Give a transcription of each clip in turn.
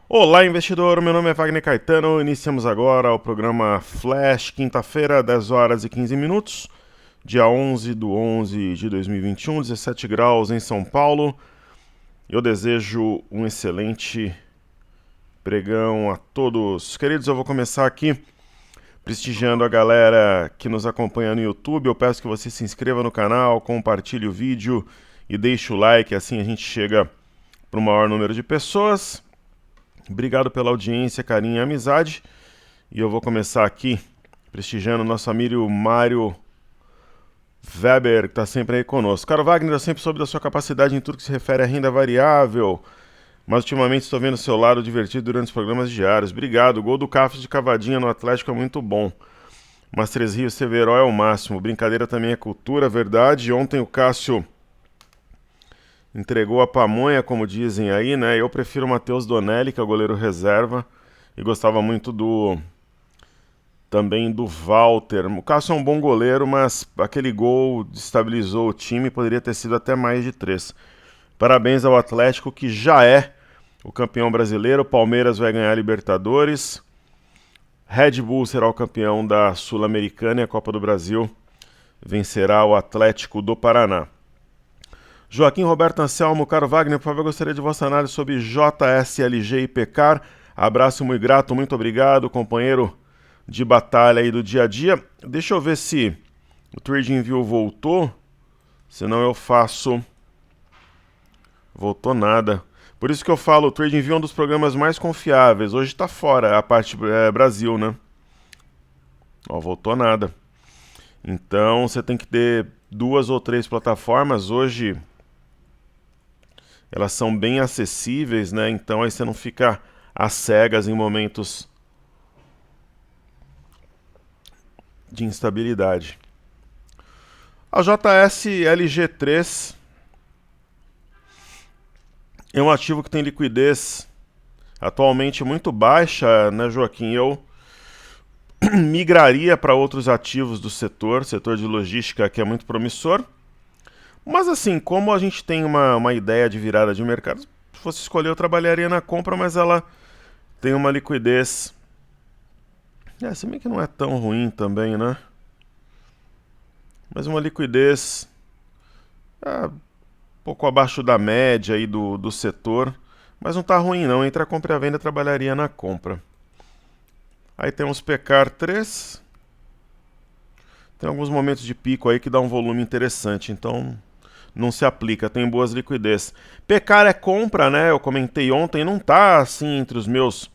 Olá, investidor. Meu nome é Wagner Caetano. Iniciamos agora o programa Flash, quinta-feira, 10 horas e 15 minutos, dia 11 de 11 de 2021, 17 graus em São Paulo. Eu desejo um excelente pregão a todos. Queridos, eu vou começar aqui prestigiando a galera que nos acompanha no YouTube. Eu peço que você se inscreva no canal, compartilhe o vídeo e deixe o like, assim a gente chega para o maior número de pessoas. Obrigado pela audiência, carinho e amizade. E eu vou começar aqui prestigiando o nosso amigo Mário Weber, que está sempre aí conosco. Caro Wagner, eu sempre soube da sua capacidade em tudo que se refere à renda variável, mas ultimamente estou vendo o seu lado divertido durante os programas diários. Obrigado. O gol do Cafos de cavadinha no Atlético é muito bom. Mas Três Rios Severo é o máximo. Brincadeira também é cultura, verdade. Ontem o Cássio entregou a pamonha, como dizem aí, né? Eu prefiro o Matheus Donelli, que é o goleiro reserva, e gostava muito também do Walter. O Cássio é um bom goleiro, mas aquele gol destabilizou o time, poderia ter sido até mais de 3. Parabéns ao Atlético, que já é o campeão brasileiro. O Palmeiras vai ganhar a Libertadores. Red Bull será o campeão da Sul-Americana e a Copa do Brasil vencerá o Atlético do Paraná. Joaquim Roberto Anselmo, caro Wagner, por favor, gostaria de vossa análise sobre JSLG e Pecar. Abraço muito grato, muito obrigado, companheiro de batalha aí do dia a dia. Deixa eu ver se o TradingView voltou, senão eu faço... Voltou nada. Por isso que eu falo, o TradingView é um dos programas mais confiáveis. Hoje tá fora a parte Brasil, né? Ó, voltou nada. Então você tem que ter 2 ou 3 plataformas. Hoje elas são bem acessíveis, né? Então aí você não fica às cegas em momentos de instabilidade. A JSLG3 é um ativo que tem liquidez atualmente muito baixa, né, Joaquim? Eu migraria para outros ativos do setor de logística, que é muito promissor. Mas assim, como a gente tem uma ideia de virada de mercado, se fosse escolher eu trabalharia na compra, mas ela tem uma liquidez... se bem que não é tão ruim também, né? Mas uma liquidez um pouco abaixo da média aí do setor. Mas não tá ruim não, entre a compra e a venda eu trabalharia na compra. Aí temos Pecar 3. Tem alguns momentos de pico aí que dá um volume interessante, então não se aplica, tem boas liquidez. Pecar é compra, né? Eu comentei ontem, não tá assim entre os meus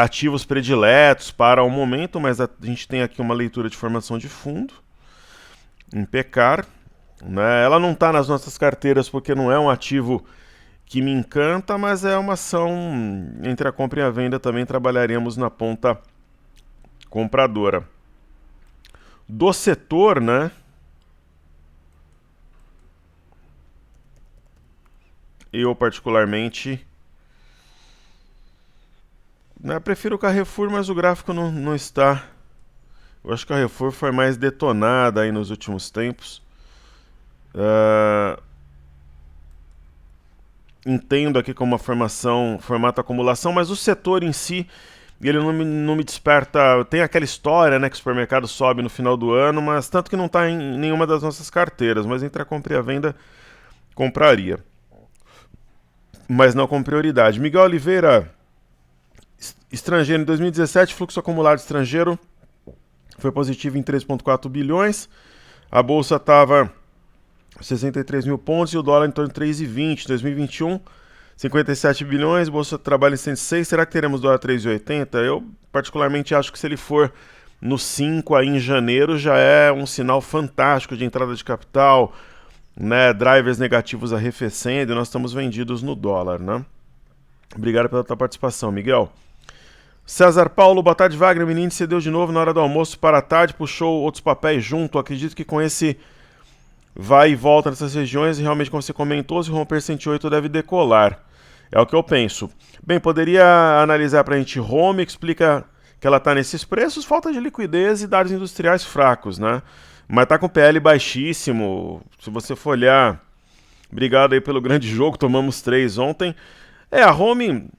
ativos prediletos para o momento, mas a gente tem aqui uma leitura de formação de fundo em Pecar, né? Ela não está nas nossas carteiras porque não é um ativo que me encanta, mas é uma ação entre a compra e a venda, também trabalharemos na ponta compradora. Do setor, né? Eu particularmente prefiro o Carrefour, mas o gráfico não está. Eu acho que o Carrefour foi mais detonada aí nos últimos tempos. Entendo aqui como uma formato acumulação, mas o setor em si, ele não me desperta. Tem aquela história, né, que o supermercado sobe no final do ano, mas tanto que não está em nenhuma das nossas carteiras. Mas entre a compra e a venda, compraria. Mas não com prioridade. Miguel Oliveira, estrangeiro em 2017, fluxo acumulado estrangeiro foi positivo em 3,4 bilhões. A bolsa estava 63 mil pontos e o dólar em torno de 3,20. 2021, 57 bilhões, bolsa trabalha em 106. Será que teremos dólar 3,80? Eu particularmente acho que se ele for no 5 aí em janeiro já é um sinal fantástico de entrada de capital, né? Drivers negativos arrefecendo e nós estamos vendidos no dólar, né? Obrigado pela tua participação, Miguel. César Paulo, boa tarde, Wagner. O menino cedeu de novo na hora do almoço para a tarde, puxou outros papéis junto. Acredito que com esse vai e volta nessas regiões e realmente, como você comentou, se romper 108 deve decolar. É o que eu penso. Bem, poderia analisar para a gente Home, que explica que ela está nesses preços, falta de liquidez e dados industriais fracos, né? Mas está com PL baixíssimo. Se você for olhar, obrigado aí pelo grande jogo, tomamos 3 ontem. A Home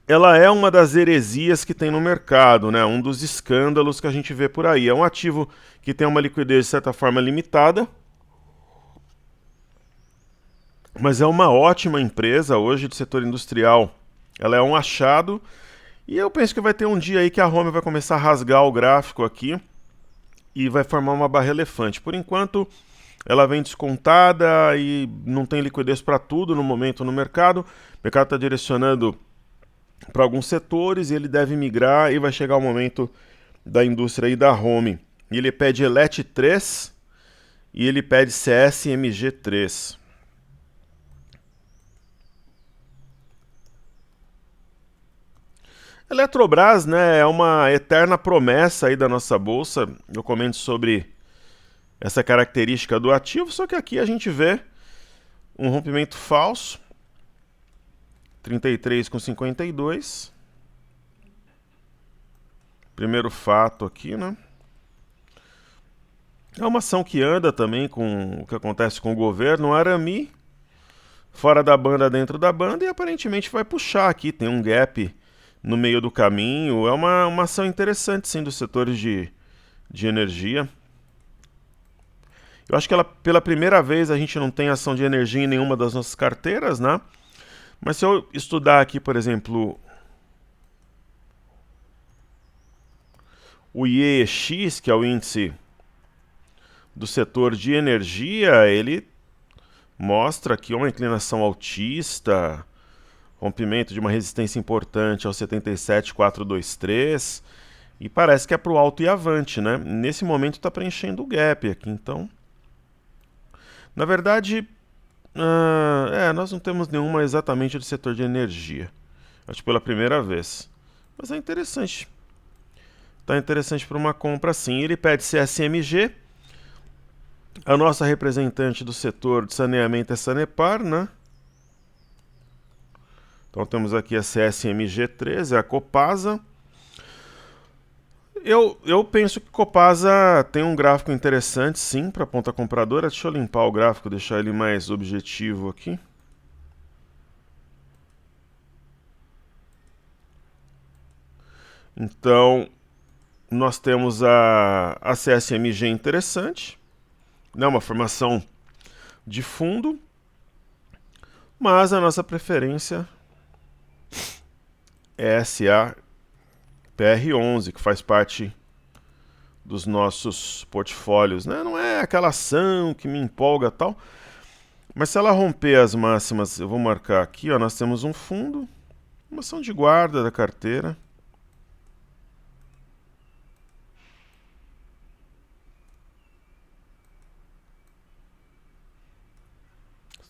ela é uma das heresias que tem no mercado, né? Um dos escândalos que a gente vê por aí. É um ativo que tem uma liquidez de certa forma limitada, mas é uma ótima empresa hoje do setor industrial. Ela é um achado e eu penso que vai ter um dia aí que a Home vai começar a rasgar o gráfico aqui e vai formar uma barra elefante. Por enquanto, ela vem descontada e não tem liquidez para tudo no momento no mercado. O mercado está direcionando para alguns setores e ele deve migrar e vai chegar o momento da indústria e da Home. E ele pede ELET 3 e ele pede CSMG 3. Eletrobras, né, é uma eterna promessa aí da nossa bolsa. Eu comento sobre essa característica do ativo, só que aqui a gente vê um rompimento falso, 33,52. Primeiro fato aqui, né? É uma ação que anda também com o que acontece com o governo. O Arami, fora da banda, dentro da banda, e aparentemente vai puxar aqui. Tem um gap no meio do caminho. É uma ação interessante, sim, dos setores de energia. Eu acho que ela, pela primeira vez a gente não tem ação de energia em nenhuma das nossas carteiras, né? Mas se eu estudar aqui, por exemplo, o IEX, que é o índice do setor de energia, ele mostra aqui uma inclinação altista, rompimento de uma resistência importante ao 77,423, e parece que é para o alto e avante, né? Nesse momento está preenchendo o gap aqui, então... Na verdade, nós não temos nenhuma exatamente do setor de energia. Acho que pela primeira vez. Mas é interessante. Está interessante para uma compra sim. Ele pede CSMG. A nossa representante do setor de saneamento é Sanepar, né? Então temos aqui a CSMG3, é a Copasa. Eu penso que Copasa tem um gráfico interessante, sim, para a ponta compradora. Deixa eu limpar o gráfico, deixar ele mais objetivo aqui. Então, nós temos a CSMG interessante, né, uma formação de fundo, mas a nossa preferência é SAPR11, que faz parte dos nossos portfólios, né? Não é aquela ação que me empolga tal, mas se ela romper as máximas, eu vou marcar aqui, ó, nós temos um fundo, uma ação de guarda da carteira.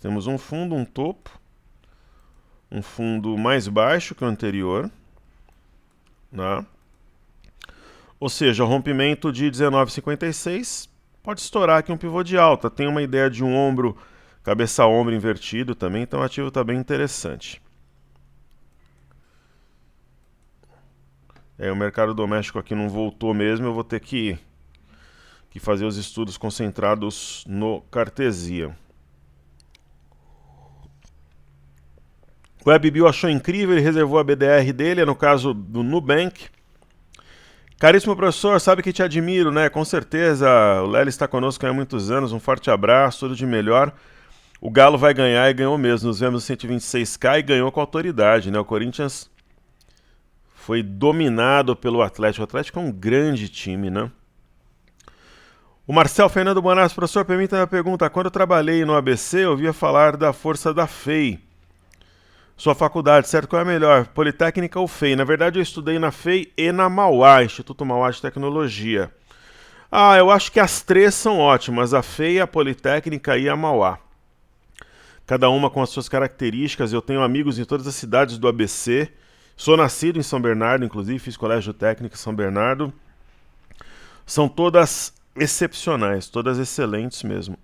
Temos um fundo, um topo, um fundo mais baixo que o anterior, né? Ou seja, o rompimento de 19,56 pode estourar aqui um pivô de alta. Tem uma ideia de um ombro, cabeça-ombro invertido também, então o ativo está bem interessante. O mercado doméstico aqui não voltou mesmo, eu vou ter que fazer os estudos concentrados no Cartesia. O WebBill achou incrível, ele reservou a BDR dele, é no caso do Nubank. Caríssimo professor, sabe que te admiro, né? Com certeza, o Lely está conosco há muitos anos, um forte abraço, tudo de melhor. O Galo vai ganhar e ganhou mesmo, nos vemos no 126K e ganhou com autoridade, né? O Corinthians foi dominado pelo Atlético. O Atlético é um grande time, né? O Marcel Fernando Bonassi, professor, permita uma pergunta. Quando eu trabalhei no ABC, eu ouvia falar da força da FEI. Sua faculdade, certo? Qual é a melhor? Politécnica ou FEI? Na verdade, eu estudei na FEI e na Mauá, Instituto Mauá de Tecnologia. Eu acho que as três são ótimas, a FEI, a Politécnica e a Mauá. Cada uma com as suas características. Eu tenho amigos em todas as cidades do ABC. Sou nascido em São Bernardo, inclusive, fiz colégio técnico em São Bernardo. São todas excepcionais, todas excelentes mesmo.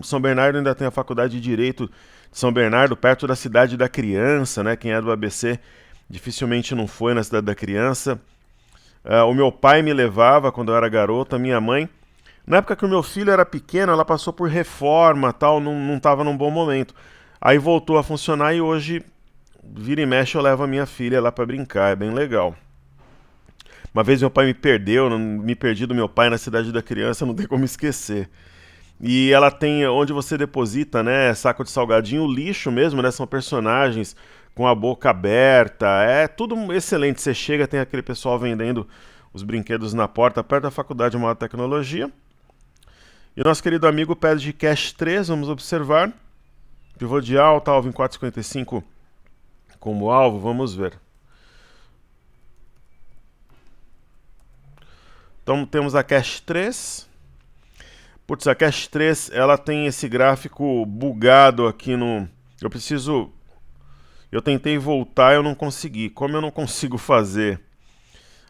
São Bernardo ainda tem a faculdade de Direito de São Bernardo, perto da cidade da criança, né? Quem é do ABC dificilmente não foi na cidade da criança. O meu pai me levava quando eu era garota, minha mãe. Na época que o meu filho era pequeno, ela passou por reforma, tal, não estava num bom momento. Aí voltou a funcionar e hoje vira e mexe eu levo a minha filha lá pra brincar, é bem legal. Uma vez meu pai me perdeu, me perdi do meu pai na cidade da criança, não tem como esquecer. E ela tem onde você deposita, né, saco de salgadinho, lixo mesmo, né, são personagens com a boca aberta, é tudo excelente. Você chega, tem aquele pessoal vendendo os brinquedos na porta, perto da Faculdade de Alta Tecnologia. E o nosso querido amigo pede de cash 3, vamos observar. Pivô de alta, alvo em 4,55 como alvo, vamos ver. Então temos a cash 3. Putz, a cash 3, ela tem esse gráfico bugado aqui no... Eu tentei voltar e eu não consegui. Como eu não consigo fazer?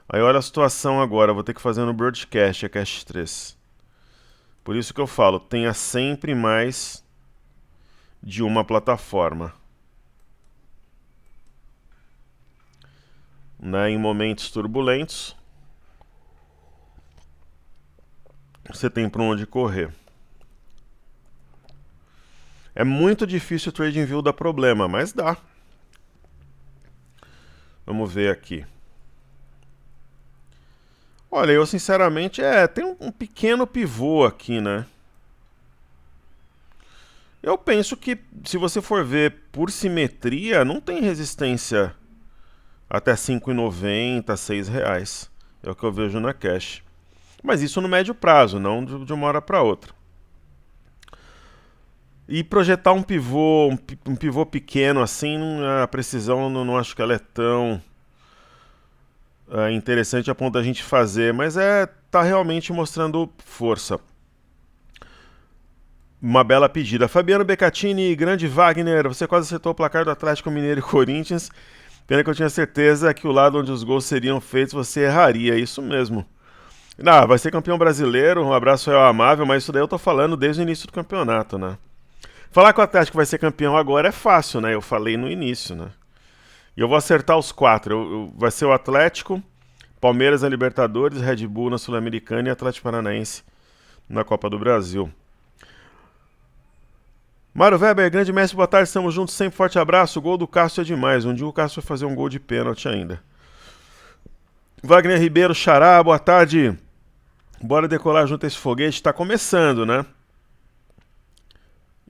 Aí olha a situação agora, vou ter que fazer no broadcast a cash 3. Por isso que eu falo, tenha sempre mais de uma plataforma. Né, em momentos turbulentos, você tem para onde correr. É muito difícil o TradingView dar problema, mas dá. Vamos ver aqui. Olha, eu sinceramente, tem um pequeno pivô aqui, né? Eu penso que, se você for ver por simetria, não tem resistência até 5,90, R$6. É o que eu vejo na cash. Mas isso no médio prazo, não de uma hora para outra. E projetar um pivô pequeno assim, a precisão não acho que ela é tão interessante a ponto da gente fazer, mas tá realmente mostrando força. Uma bela pedida. Fabiano Beccatini, grande Wagner, você quase acertou o placar do Atlético Mineiro e Corinthians. Pena que eu tinha certeza que o lado onde os gols seriam feitos você erraria, isso mesmo. Vai ser campeão brasileiro, um abraço ao Amável, mas isso daí eu tô falando desde o início do campeonato, né? Falar que o Atlético vai ser campeão agora é fácil, né? Eu falei no início, né? E eu vou acertar os 4. Vai ser o Atlético, Palmeiras na Libertadores, Red Bull na Sul-Americana e Atlético Paranaense na Copa do Brasil. Mário Weber, grande mestre, boa tarde, estamos juntos, sempre forte abraço. O gol do Cássio é demais. Um dia o Cássio vai fazer um gol de pênalti ainda. Wagner Ribeiro, Xará, boa tarde. Bora decolar junto a esse foguete, está começando, né?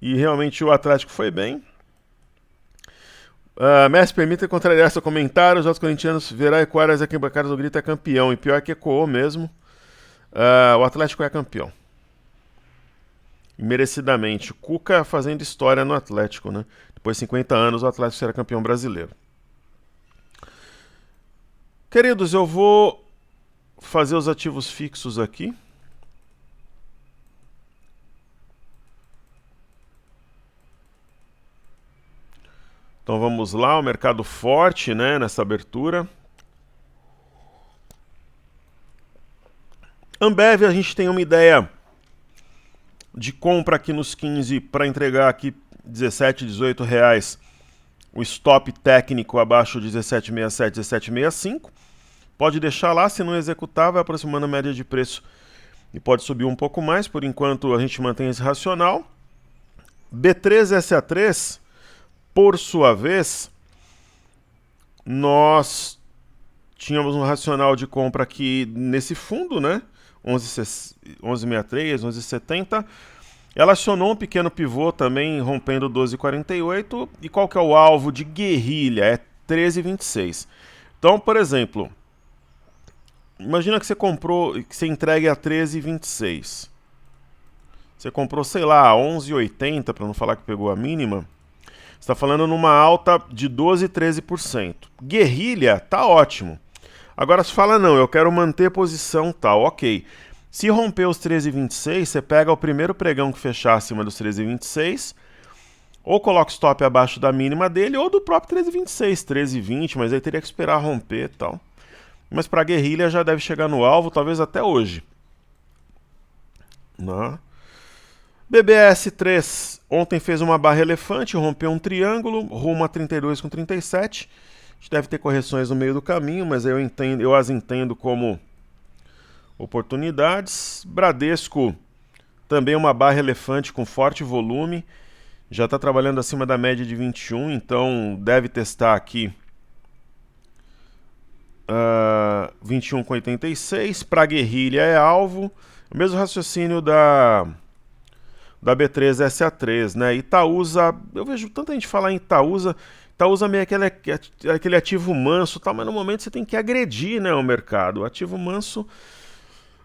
E realmente o Atlético foi bem. Messi, permita contrariar seu comentário. Os outros corintianos verá e Quares aqui em Bacaras do Grito é campeão. E pior que ecoou mesmo. O Atlético é campeão. E merecidamente. O Cuca fazendo história no Atlético, né? Depois de 50 anos, o Atlético será campeão brasileiro. Queridos, eu vou fazer os ativos fixos aqui. Então vamos lá, o mercado forte, né, nessa abertura. Ambev, a gente tem uma ideia de compra aqui nos 15 para entregar aqui 17, 18 reais. O stop técnico abaixo de 17,67, 17,65. Pode deixar lá, se não executar, vai aproximando a média de preço e pode subir um pouco mais. Por enquanto a gente mantém esse racional. B3SA3, por sua vez, nós tínhamos um racional de compra aqui nesse fundo, né? 11,63, 11,70. Ela acionou um pequeno pivô também, rompendo 12,48. E qual que é o alvo de guerrilha? É 13,26. Então, por exemplo, imagina que você comprou, que você entregue a 13,26. Você comprou, sei lá, 11,80, para não falar que pegou a mínima. Você está falando numa alta de 12, 13%. Guerrilha, tá ótimo. Agora se fala, não, eu quero manter posição tal, ok. Se romper os 13,26, você pega o primeiro pregão que fechar acima dos 13,26, ou coloca o stop abaixo da mínima dele, ou do próprio 13,26, 13,20, mas aí teria que esperar romper e tal. Mas para guerrilha já deve chegar no alvo, talvez até hoje. Não. BBS3 ontem fez uma barra elefante, rompeu um triângulo, rumo a 32,37. A gente deve ter correções no meio do caminho, mas eu as entendo como oportunidades. Bradesco, também uma barra elefante com forte volume, Já está trabalhando acima da média de 21, então deve testar aqui 21,86. Para guerrilha é alvo. O mesmo raciocínio da B3SA3, né? Itaúsa, eu vejo tanta gente falar em Itaúsa. Itaúsa meio aquele ativo manso, tá? Mas no momento você tem que agredir, né, o mercado. O ativo manso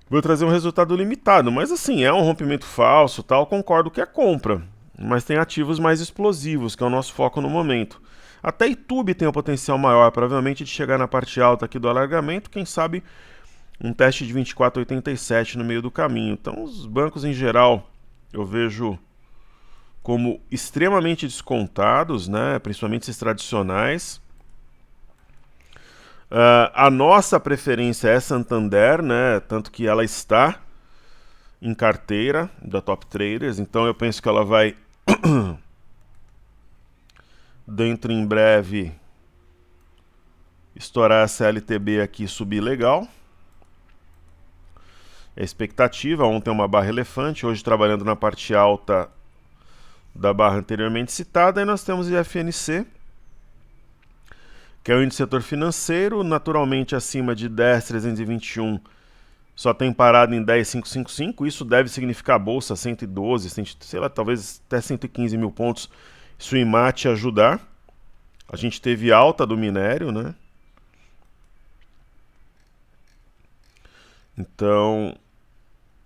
vai trazer um resultado limitado, mas assim, é um rompimento falso, tal, concordo que é compra. Mas tem ativos mais explosivos, que é o nosso foco no momento. Até YouTube tem um potencial maior, provavelmente, de chegar na parte alta aqui do alargamento, quem sabe um teste de 24,87 no meio do caminho. Então, os bancos em geral, eu vejo como extremamente descontados, né? Principalmente esses tradicionais. A nossa preferência é Santander, né? Tanto que ela está em carteira da Top Traders, então eu penso que ela vai dentro em breve estourar a CLTB aqui e subir legal. É a expectativa. Ontem uma barra elefante, hoje trabalhando na parte alta da barra anteriormente citada. E nós temos o IFNC, que é o índice setor financeiro, naturalmente acima de 10.321, só tem parado em 10.555. Isso deve significar a bolsa 112, sei lá, talvez até 115 mil pontos. Se o IMAT ajudar. A gente teve alta do minério, né? Então,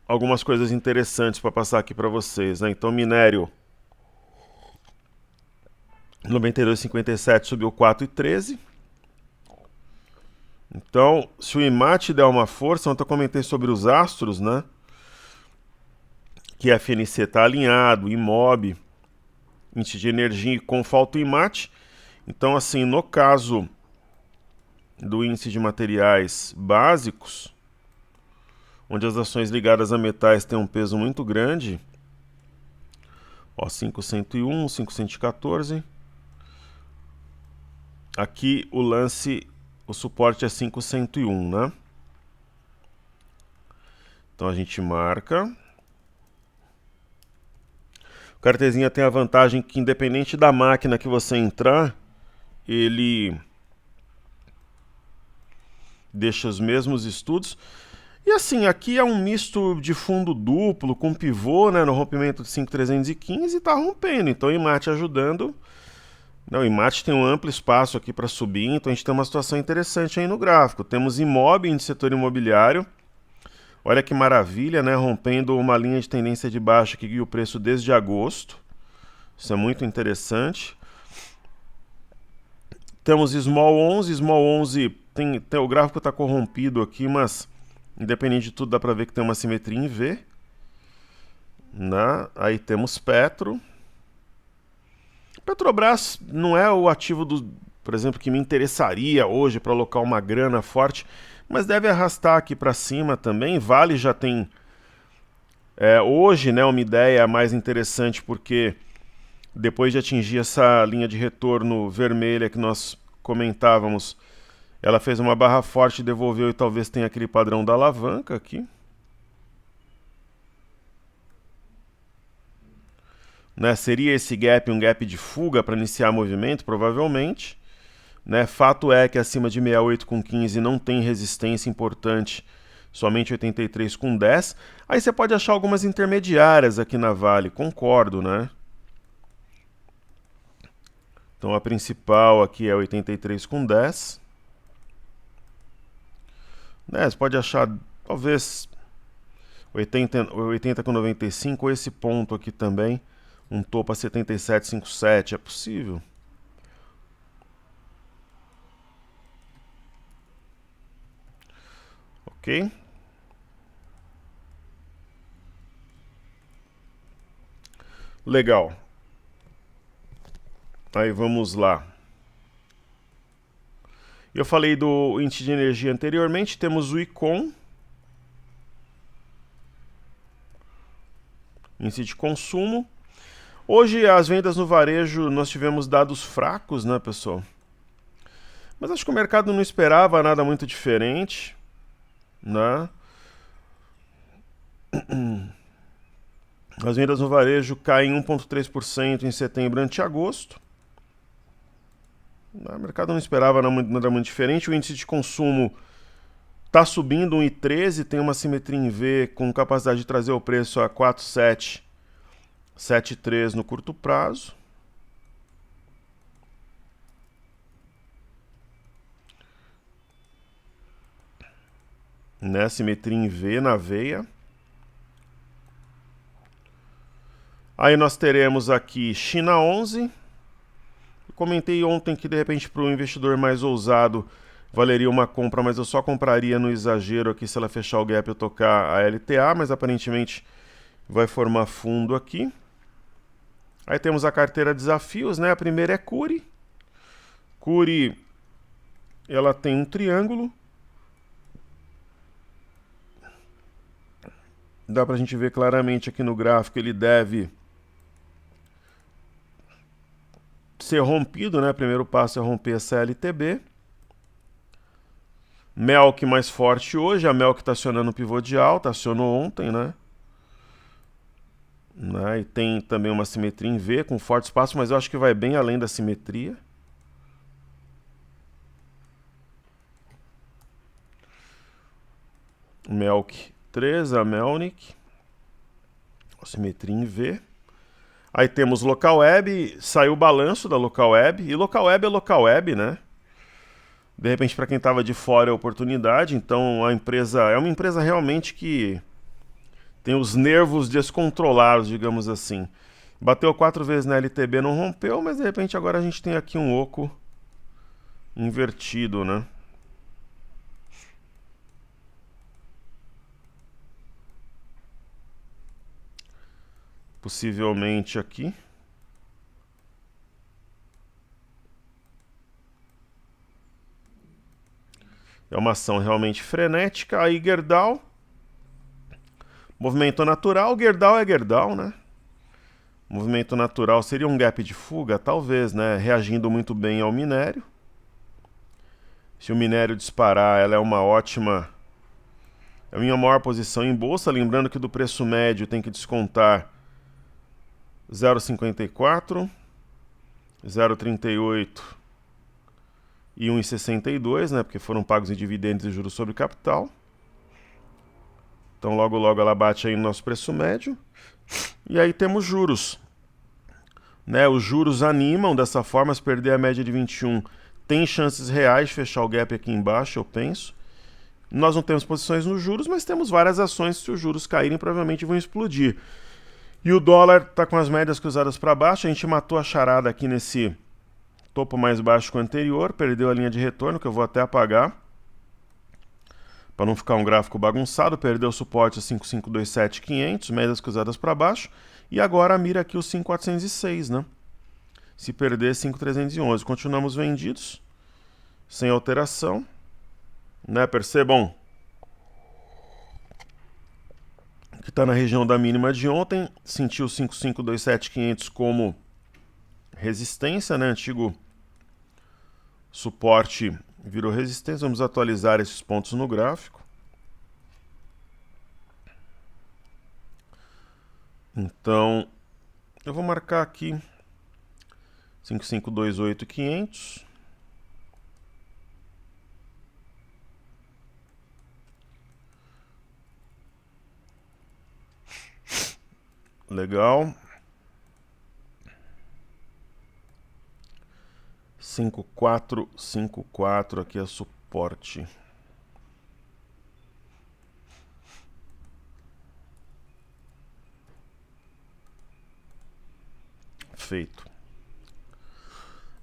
algumas coisas interessantes para passar aqui para vocês, né? Então, minério 92,57 subiu 4,13. Então, se o IMAT der uma força, ontem eu comentei sobre os astros, né? Que a FNC está alinhado, IMOB, índice de energia com falta o IMAT. Então, assim, no caso do índice de materiais básicos, onde as ações ligadas a metais têm um peso muito grande, ó, 5.101, 5.114. Aqui o lance, o suporte é 5.101, né? Então a gente marca. O cartezinha tem a vantagem que, independente da máquina que você entrar, ele deixa os mesmos estudos. E assim, aqui é um misto de fundo duplo com pivô, né, no rompimento de 5.315 e está rompendo. Então o IMAT ajudando. Não, o IMAT tem um amplo espaço aqui para subir, então a gente tem uma situação interessante aí no gráfico. Temos IMOB de setor imobiliário. Olha que maravilha, né, rompendo uma linha de tendência de baixa que guia o preço desde agosto. Isso é muito interessante. Temos Small 11, tem o gráfico está corrompido aqui, mas independente de tudo dá para ver que tem uma simetria em V. Né? Aí temos Petro. Petrobras não é o ativo, por exemplo, que me interessaria hoje para alocar uma grana forte, mas deve arrastar aqui para cima também. Vale já tem hoje, né, uma ideia mais interessante, porque depois de atingir essa linha de retorno vermelha que nós comentávamos, ela fez uma barra forte, devolveu e talvez tenha aquele padrão da alavanca aqui. Né, seria esse gap um gap de fuga para iniciar movimento? Provavelmente. Né, fato é que acima de 68,15 não tem resistência importante, somente 83,10. Aí você pode achar algumas intermediárias aqui na Vale, concordo, né? Então a principal aqui é 83,10. Né, você pode achar talvez 80,95 ou esse ponto aqui também. Um topo a 77,57, é possível. Ok? Legal. Aí vamos lá. Eu falei do índice de energia anteriormente, temos o ICOM, índice de consumo. Hoje as vendas no varejo nós tivemos dados fracos, né, pessoal? Mas acho que o mercado não esperava nada muito diferente, né? As vendas no varejo caem 1,3% em setembro ante agosto. O mercado não esperava nada muito diferente. O índice de consumo está subindo 1,13, tem uma simetria em V com capacidade de trazer o preço a 4,7, 7,3 no curto prazo. Né? Simetria em V na veia. Aí nós teremos aqui China 11. Eu comentei ontem que de repente para o investidor mais ousado valeria uma compra, mas eu só compraria no exagero aqui se ela fechar o gap e eu tocar a LTA, mas aparentemente vai formar fundo aqui. Aí temos a carteira desafios, né? A primeira é Cury. Cury, ela tem um triângulo. Dá pra gente ver claramente aqui no gráfico, ele deve ser rompido, né? Primeiro passo é romper essa LTB. Melk mais forte hoje, a Melk está acionando o pivô de alta, acionou ontem, né? E tem também uma simetria em V com forte espaço, mas eu acho que vai bem além da simetria. Melk 3, a Melnik, simetria em V. Aí temos Local Web, saiu o balanço da Local Web, e Local Web é Local Web, né? De repente, para quem estava de fora é oportunidade, então a empresa é uma empresa realmente que tem os nervos descontrolados, digamos assim. Bateu 4 vezes na LTB, não rompeu, mas de repente agora a gente tem aqui um oco invertido, né? Possivelmente aqui. É uma ação realmente frenética. Aí Gerdau. Movimento natural. Gerdau é Gerdau, né? Movimento natural seria um gap de fuga? Talvez, né? Reagindo muito bem ao minério. Se o minério disparar, ela é uma ótima... É a minha maior posição em bolsa. Lembrando que do preço médio tem que descontar 0,54, 0,38 e 1,62, né? Porque foram pagos em dividendos e juros sobre capital. Então logo logo ela bate aí no nosso preço médio. E aí temos juros. Né? Os juros animam dessa forma, se perder a média de 21, tem chances reais de fechar o gap aqui embaixo, eu penso. Nós não temos posições nos juros, mas temos várias ações que se os juros caírem provavelmente vão explodir. E o dólar está com as médias cruzadas para baixo, a gente matou a charada aqui nesse topo mais baixo que o anterior, perdeu a linha de retorno, que eu vou até apagar, para não ficar um gráfico bagunçado, perdeu o suporte a 5.527.500, médias cruzadas para baixo, e agora mira aqui o 5.406, né? Se perder, 5.311. Continuamos vendidos, sem alteração, né? Percebam que está na região da mínima de ontem, sentiu 5.527.500 como resistência, né? Antigo suporte virou resistência. Vamos atualizar esses pontos no gráfico. Então, eu vou marcar aqui 5.528.500. Legal. 5.454 aqui é suporte. Feito.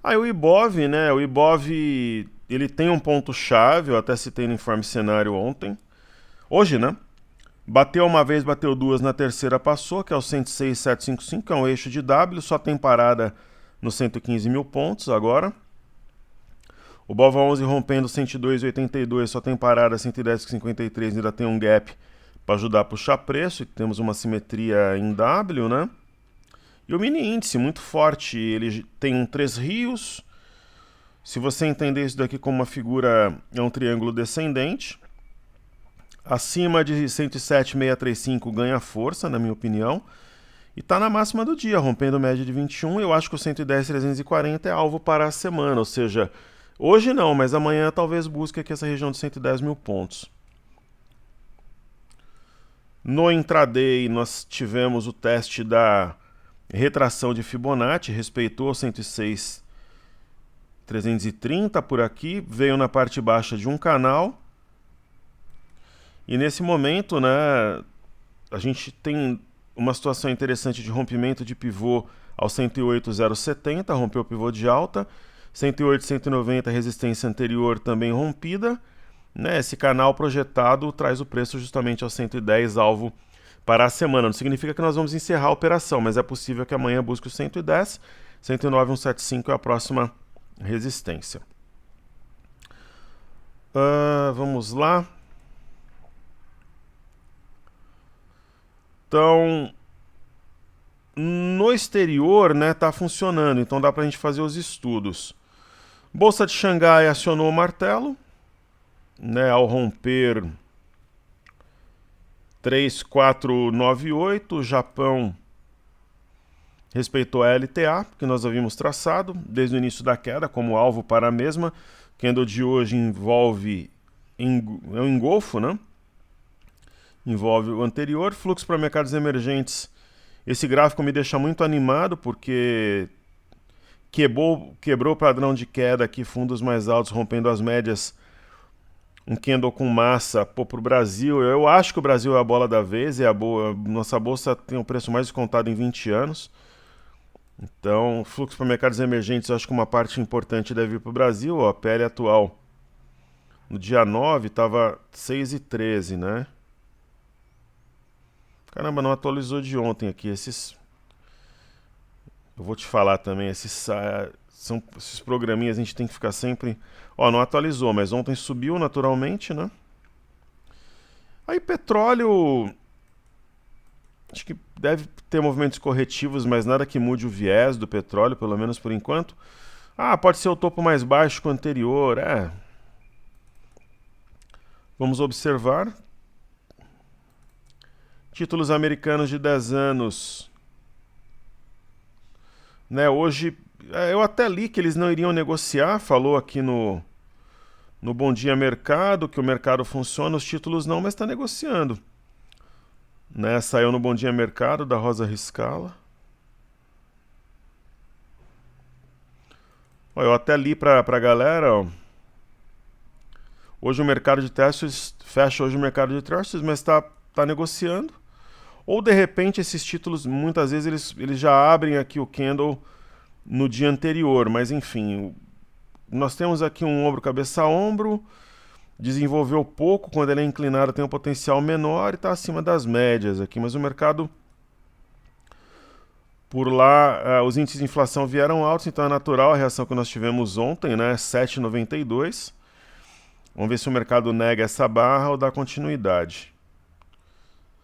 Aí o Ibov, né? O Ibov, ele tem um ponto-chave, eu até citei no informe cenário ontem. Hoje, né? Bateu uma vez, bateu duas, na terceira passou, que é o 106.755, que é um eixo de W, só tem parada nos 115 mil pontos agora. O BOVA11 rompendo 102,82, só tem parada 110,53, ainda tem um gap para ajudar a puxar preço, e temos uma simetria em W, né? E o mini índice, muito forte, ele tem 3 rios. Se você entender isso daqui como uma figura, é um triângulo descendente. Acima de 107,635 ganha força, na minha opinião. E está na máxima do dia, rompendo média de 21. Eu acho que o 110,340 é alvo para a semana, ou seja, hoje não, mas amanhã talvez busque aqui essa região de 110 mil pontos. No intraday, nós tivemos o teste da retração de Fibonacci, respeitou 106,330 por aqui, veio na parte baixa de um canal. E nesse momento, né, a gente tem uma situação interessante de rompimento de pivô ao 108,070, rompeu o pivô de alta, 108,190, resistência anterior também rompida. Né, esse canal projetado traz o preço justamente ao 110, alvo para a semana. Não significa que nós vamos encerrar a operação, mas é possível que amanhã busque o 110, 109,175 é a próxima resistência. Vamos lá. Então, no exterior, né, tá funcionando, então dá para a gente fazer os estudos. Bolsa de Xangai acionou o martelo, né, ao romper 3,498, o Japão respeitou a LTA, que nós havíamos traçado desde o início da queda como alvo para a mesma. Candle de hoje envolve é um engolfo, né? Envolve o anterior. Fluxo para mercados emergentes. Esse gráfico me deixa muito animado porque quebrou o padrão de queda aqui, fundos mais altos rompendo as médias. Um candle com massa, para o Brasil, eu acho que o Brasil é a bola da vez, nossa bolsa tem o preço mais descontado em 20 anos. Então, fluxo para mercados emergentes, eu acho que uma parte importante deve ir para o Brasil. Ó, a PL atual, no dia 9, estava 6,13, né? Caramba, não atualizou de ontem aqui. Eu vou te falar também, esses programinhas a gente tem que ficar sempre... Ó, não atualizou, mas ontem subiu naturalmente, né? Aí petróleo... Acho que deve ter movimentos corretivos, mas nada que mude o viés do petróleo, pelo menos por enquanto. Pode ser o topo mais baixo que o anterior, Vamos observar. Títulos americanos de 10 anos. Né, hoje, eu até li que eles não iriam negociar, falou aqui no Bom Dia Mercado, que o mercado funciona, os títulos não, mas está negociando. Né, saiu no Bom Dia Mercado, da Rosa Riscala. Ó, eu até li para a galera, ó. Hoje o mercado de testes, fecha hoje o mercado de testes, mas está negociando. Ou de repente esses títulos, muitas vezes eles já abrem aqui o candle no dia anterior, mas enfim, nós temos aqui um ombro cabeça a ombro, desenvolveu pouco, quando ele é inclinado tem um potencial menor e está acima das médias aqui, mas o mercado, por lá, os índices de inflação vieram altos, então é natural a reação que nós tivemos ontem, né, 7,92. Vamos ver se o mercado nega essa barra ou dá continuidade.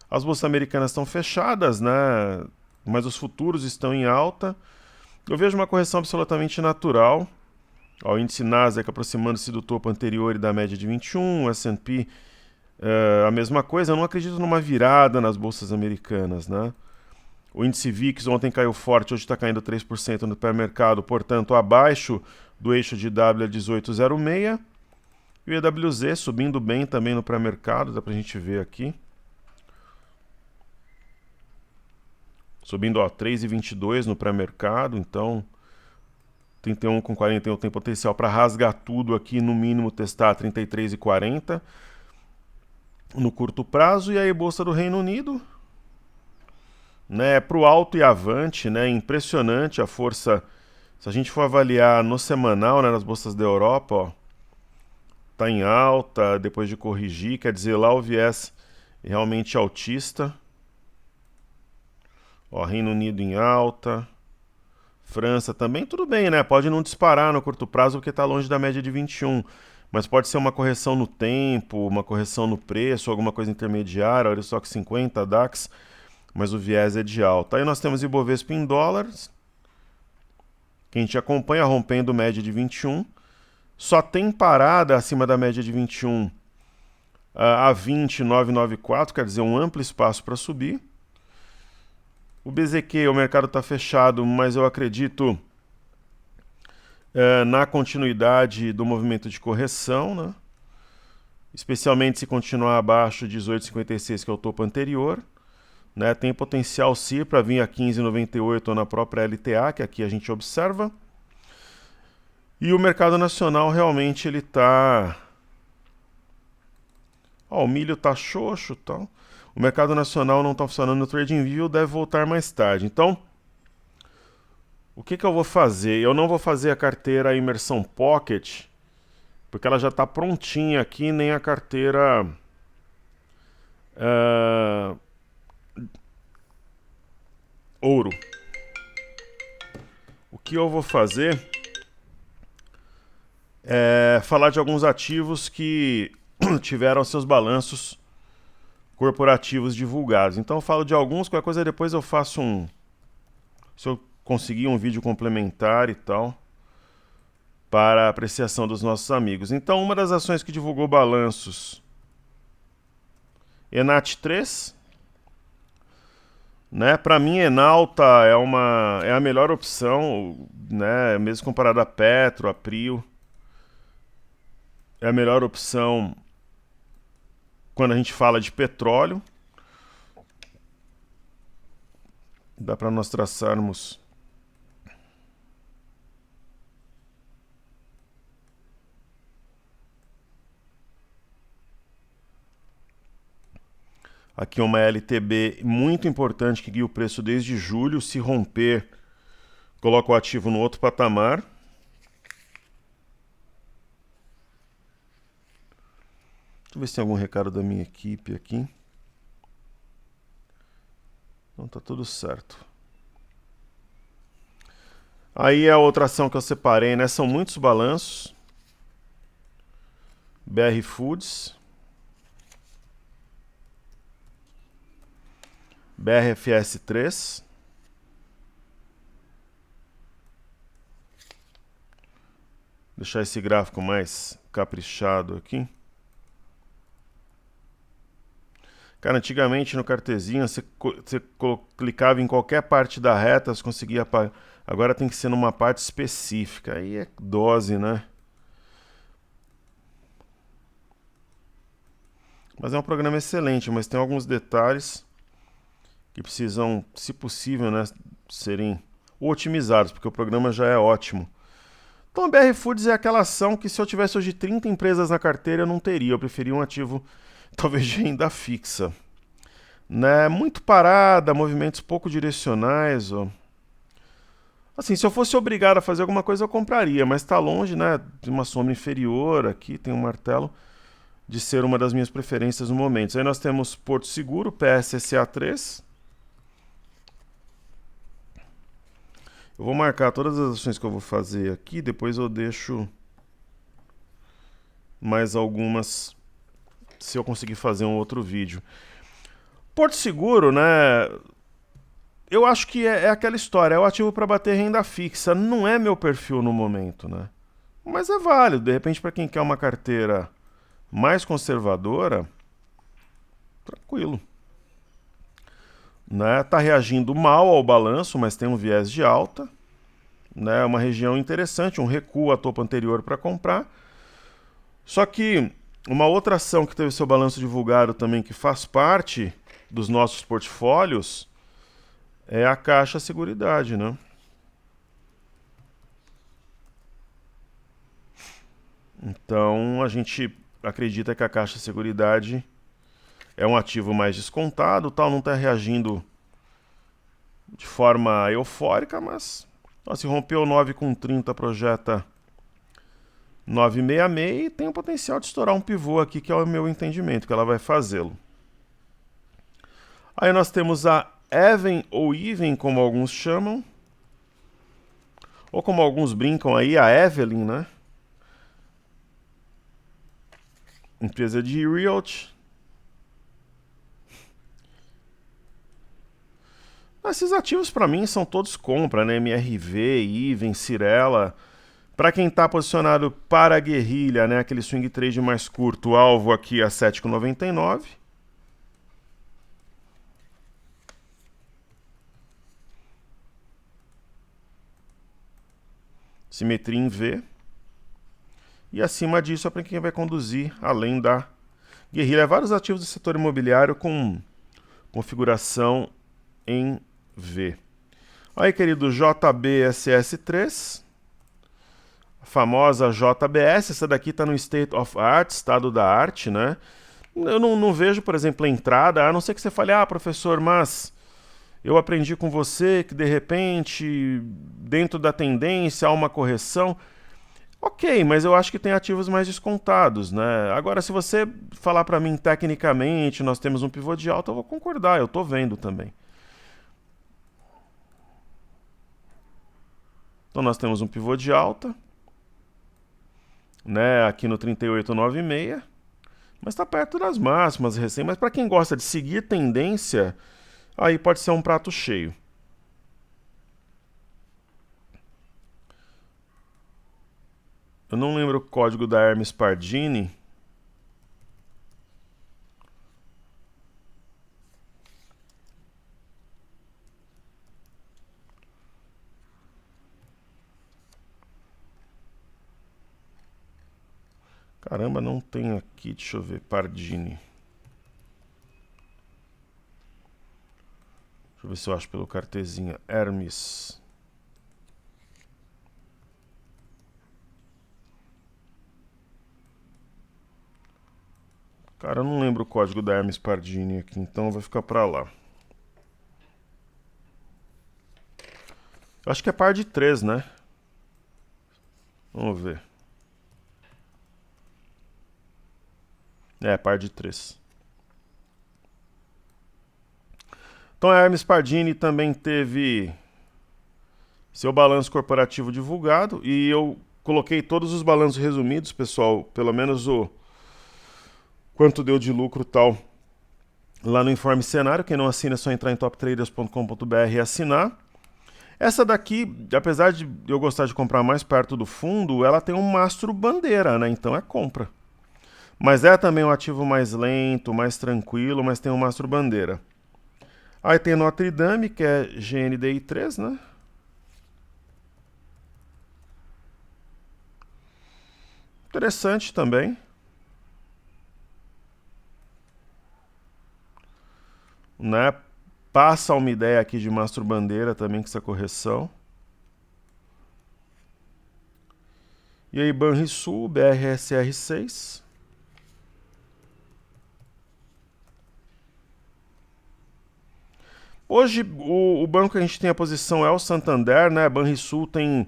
As bolsas americanas estão fechadas, né? Mas os futuros estão em alta. Eu vejo uma correção absolutamente natural. Ó, o índice Nasdaq aproximando-se do topo anterior e da média de 21, o S&P a mesma coisa. Eu não acredito numa virada nas bolsas americanas, né? O índice VIX ontem caiu forte, hoje está caindo 3% no pré-mercado, portanto abaixo do eixo de W a 18,06. E o EWZ subindo bem também no pré-mercado, dá pra gente ver aqui. Subindo, ó, 3,22 no pré-mercado, então 31,41 tem potencial para rasgar tudo aqui, no mínimo testar 33,40 no curto prazo. E aí, bolsa do Reino Unido, né, para o alto e avante, né, impressionante a força. Se a gente for avaliar no semanal, né, nas bolsas da Europa, ó, tá em alta depois de corrigir, quer dizer, lá o viés realmente altista. Ó, Reino Unido em alta, França também, tudo bem, né? Pode não disparar no curto prazo porque está longe da média de 21, mas pode ser uma correção no tempo, uma correção no preço, alguma coisa intermediária, Eurostock 50, DAX, mas o viés é de alta. Aí nós temos Ibovespa em dólares, que a gente acompanha rompendo média de 21, só tem parada acima da média de 21 a 20,994, quer dizer, um amplo espaço para subir. O BZQ, o mercado está fechado, mas eu acredito na continuidade do movimento de correção, né? Especialmente se continuar abaixo de 18,56, que é o topo anterior. Né? Tem potencial sim para vir a 15,98 ou na própria LTA, que aqui a gente observa. E o mercado nacional realmente ele está... o milho está xoxo e tal. O mercado nacional não está funcionando no TradingView, deve voltar mais tarde. Então, o que eu vou fazer? Eu não vou fazer a carteira Imersão Pocket, porque ela já está prontinha aqui, nem a carteira Ouro. O que eu vou fazer é falar de alguns ativos que tiveram seus balanços corporativos divulgados. Então eu falo de alguns, qualquer coisa depois eu faço se eu conseguir um vídeo complementar e tal, para a apreciação dos nossos amigos. Então uma das ações que divulgou balanços, Enat 3, né? Para mim Enalta é a melhor opção, né? Mesmo comparado a Petro, a Prio, é a melhor opção quando a gente fala de petróleo. Dá para nós traçarmos aqui uma LTB muito importante que guia o preço desde julho. Se romper, coloca o ativo no outro patamar. Deixa eu ver se tem algum recado da minha equipe aqui. Então tá tudo certo. Aí a outra ação que eu separei, né? São muitos balanços. BR Foods, BRFS 3, deixar esse gráfico mais caprichado aqui. Cara, antigamente no cartezinho você clicava em qualquer parte da reta, você conseguia apagar. Agora tem que ser numa parte específica. Aí é dose, né? Mas é um programa excelente, mas tem alguns detalhes que precisam, se possível, né, serem otimizados, porque o programa já é ótimo. Então a BR Foods é aquela ação que se eu tivesse hoje 30 empresas na carteira eu não teria, eu preferia um ativo talvez de renda fixa. Né? Muito parada, movimentos pouco direcionais. Ó. Assim, se eu fosse obrigado a fazer alguma coisa eu compraria, mas está longe, né, de uma sombra inferior, aqui tem um martelo, de ser uma das minhas preferências no momento. Aí nós temos Porto Seguro, PSSA 3. Eu vou marcar todas as ações que eu vou fazer aqui, depois eu deixo mais algumas se eu conseguir fazer um outro vídeo. Porto Seguro, né? Eu acho que é aquela história, é o ativo para bater renda fixa. Não é meu perfil no momento, né? Mas é válido, de repente para quem quer uma carteira mais conservadora, tranquilo. Né? Tá reagindo mal ao balanço, mas tem um viés de alta. Né? Uma região interessante, um recuo a topo anterior para comprar. Só que uma outra ação que teve seu balanço divulgado também, que faz parte dos nossos portfólios, é a Caixa Seguridade, né? Então a gente acredita que a Caixa Seguridade é um ativo mais descontado, tal, não está reagindo de forma eufórica, mas ó, se rompeu 9,30, projeta 9,66 e tem o potencial de estourar um pivô aqui, que é o meu entendimento, que ela vai fazê-lo. Aí nós temos a Even ou Even, como alguns chamam, ou como alguns brincam aí, a Evelyn, né? Empresa de Realty. Esses ativos para mim são todos compra, né? MRV, Even, Cirela. Para quem está posicionado para a guerrilha, né? Aquele swing trade mais curto, o alvo aqui a 7,99. simetria em V. E acima disso é para quem vai conduzir além da guerrilha. Vários ativos do setor imobiliário com configuração em V. Aí, querido, JBSS3, a famosa JBS, essa daqui está no State of Art, estado da arte, né? Eu não vejo, por exemplo, a entrada, a não ser que você fale, professor, mas eu aprendi com você que de repente, dentro da tendência, há uma correção. Ok, mas eu acho que tem ativos mais descontados, né? Agora, se você falar para mim tecnicamente, nós temos um pivô de alta, eu vou concordar, eu estou vendo também. Então nós temos um pivô de alta, né, aqui no 38,96, mas está perto das máximas recém. Mas para quem gosta de seguir tendência, aí pode ser um prato cheio. Eu não lembro o código da Hermes Pardini. Caramba, não tem aqui, deixa eu ver, Pardini. Deixa eu ver se eu acho pelo cartezinha. Hermes. Cara, eu não lembro o código da Hermes Pardini aqui, então vai ficar pra lá. Eu acho que é par de 3, né? Vamos ver. É, par de 3. Então a Hermes Pardini também teve seu balanço corporativo divulgado e eu coloquei todos os balanços resumidos, pessoal, pelo menos o quanto deu de lucro tal, lá no Informe Cenário. Quem não assina é só entrar em toptraders.com.br e assinar. Essa daqui, apesar de eu gostar de comprar mais perto do fundo, ela tem um mastro bandeira, né? Então é compra. Mas é também um ativo mais lento, mais tranquilo, mas tem um mastro bandeira. Aí tem Notre Dame, que é GNDI3, né? Interessante também. Né? Passa uma ideia aqui de mastro bandeira também com essa correção. E aí Banrisul, BRSR6. Hoje o banco que a gente tem a posição é o Santander, né? Banrisul tem,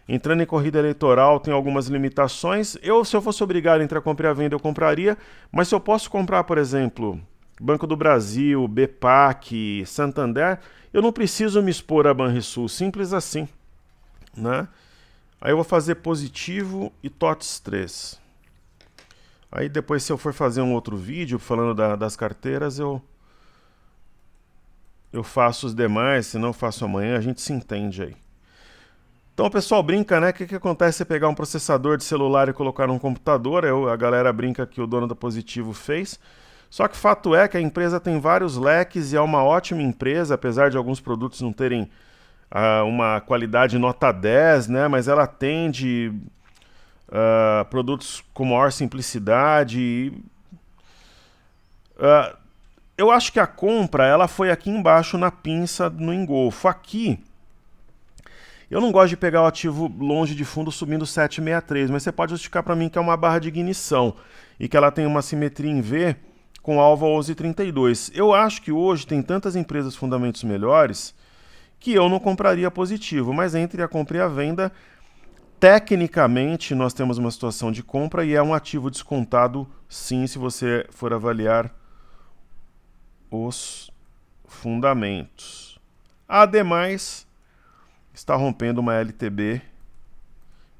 entrando em corrida eleitoral, tem algumas limitações. Se eu fosse obrigado entre a compra e a venda, eu compraria. Mas se eu posso comprar, por exemplo, Banco do Brasil, BPAC, Santander, eu não preciso me expor a Banrisul, simples assim, né? Aí eu vou fazer positivo e TOTS 3. Aí depois, se eu for fazer um outro vídeo falando das carteiras, eu faço os demais, se não eu faço amanhã, a gente se entende aí. Então o pessoal brinca, né? O que acontece se pegar um processador de celular e colocar num computador? A galera brinca que o dono da Positivo fez. Só que fato é que a empresa tem vários leques e é uma ótima empresa, apesar de alguns produtos não terem uma qualidade nota 10, né? Mas ela atende produtos com maior simplicidade. Eu acho que a compra ela foi aqui embaixo na pinça no engolfo. Aqui, eu não gosto de pegar o ativo longe de fundo subindo 763, mas você pode justificar para mim que é uma barra de ignição e que ela tem uma simetria em V com alvo a 11,32. Eu acho que hoje tem tantas empresas fundamentos melhores que eu não compraria positivo, mas entre a compra e a venda, tecnicamente nós temos uma situação de compra e é um ativo descontado sim, se você for avaliar os fundamentos. Ademais, está rompendo uma LTB,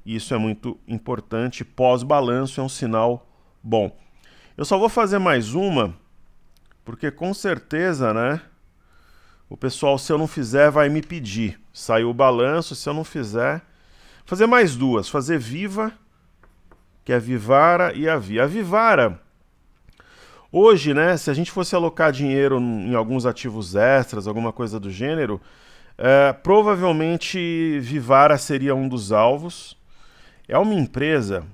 e isso é muito importante. Pós-balanço é um sinal bom. Eu só vou fazer mais uma, porque com certeza, né, o pessoal, se eu não fizer, vai me pedir. Saiu o balanço, se eu não fizer... Fazer mais duas, fazer Viva, que é a Vivara e a Via. A Vivara... Hoje, né, se a gente fosse alocar dinheiro em alguns ativos extras, alguma coisa do gênero, Provavelmente Vivara seria um dos alvos. É uma empresa,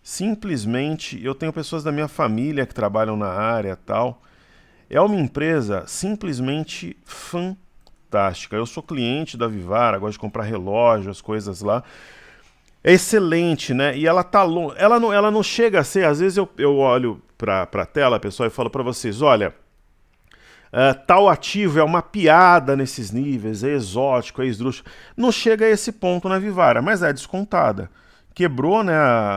simplesmente, eu tenho pessoas da minha família que trabalham na área e tal. É uma empresa simplesmente fantástica. Eu sou cliente da Vivara, gosto de comprar relógio, as coisas lá. É excelente, né? E ela tá longe. Ela não chega a ser. Às vezes eu olho para a tela, pessoal, e falo para vocês: olha, tal ativo é uma piada nesses níveis, é exótico, é esdrúxulo. Não chega a esse ponto na Vivara, mas é descontada. Quebrou, né,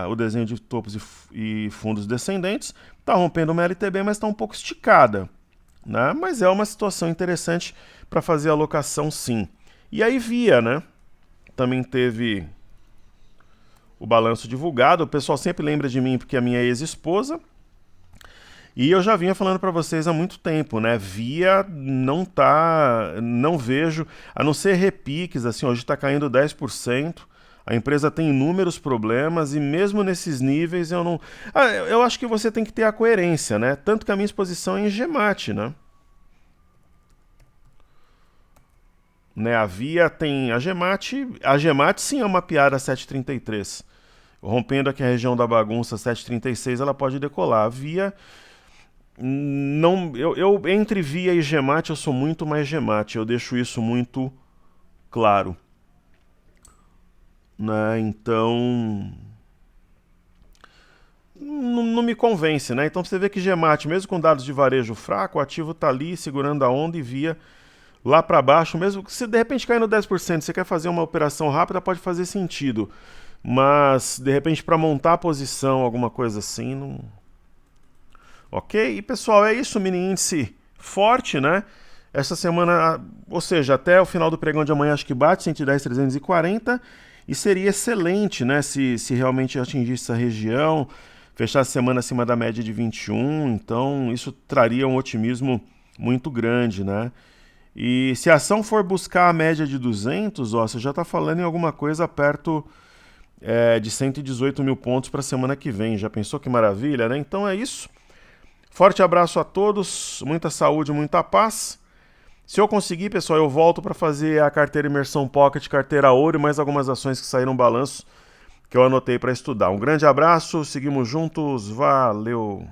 o desenho de topos e fundos descendentes, está rompendo uma LTB, mas está um pouco esticada, né? Mas é uma situação interessante para fazer alocação, sim. E aí Via, né? Também teve o balanço divulgado. O pessoal sempre lembra de mim porque é a minha ex-esposa. E eu já vinha falando para vocês há muito tempo, né? Via não vejo, a não ser repiques, assim, hoje está caindo 10%. A empresa tem inúmeros problemas e mesmo nesses níveis eu não. Eu acho que você tem que ter a coerência, né? Tanto que a minha exposição é em Gemate, né? A Via tem a Gemate sim é uma piada 7,33. Rompendo aqui a região da bagunça 7,36, ela pode decolar. A Via não, entre Via e Gemate eu sou muito mais Gemate, eu deixo isso muito claro, né? Então não me convence, né? Então você vê que Gemate, mesmo com dados de varejo fraco, o ativo tá ali segurando a onda e Via lá para baixo, mesmo que se de repente cair no 10%, você quer fazer uma operação rápida, pode fazer sentido. Mas de repente para montar a posição, alguma coisa assim, não. Ok? E pessoal, é isso, mini índice forte, né? Essa semana, ou seja, até o final do pregão de amanhã acho que bate 110,340 e seria excelente, né? Se realmente atingisse essa região, fechar a semana acima da média de 21, então isso traria um otimismo muito grande, né? E se a ação for buscar a média de 200, ó, você já está falando em alguma coisa perto de 118 mil pontos para a semana que vem. Já pensou que maravilha, né? Então é isso. Forte abraço a todos, muita saúde, muita paz. Se eu conseguir, pessoal, eu volto para fazer a carteira Imersão Pocket, carteira Ouro e mais algumas ações que saíram balanço que eu anotei para estudar. Um grande abraço, seguimos juntos, valeu!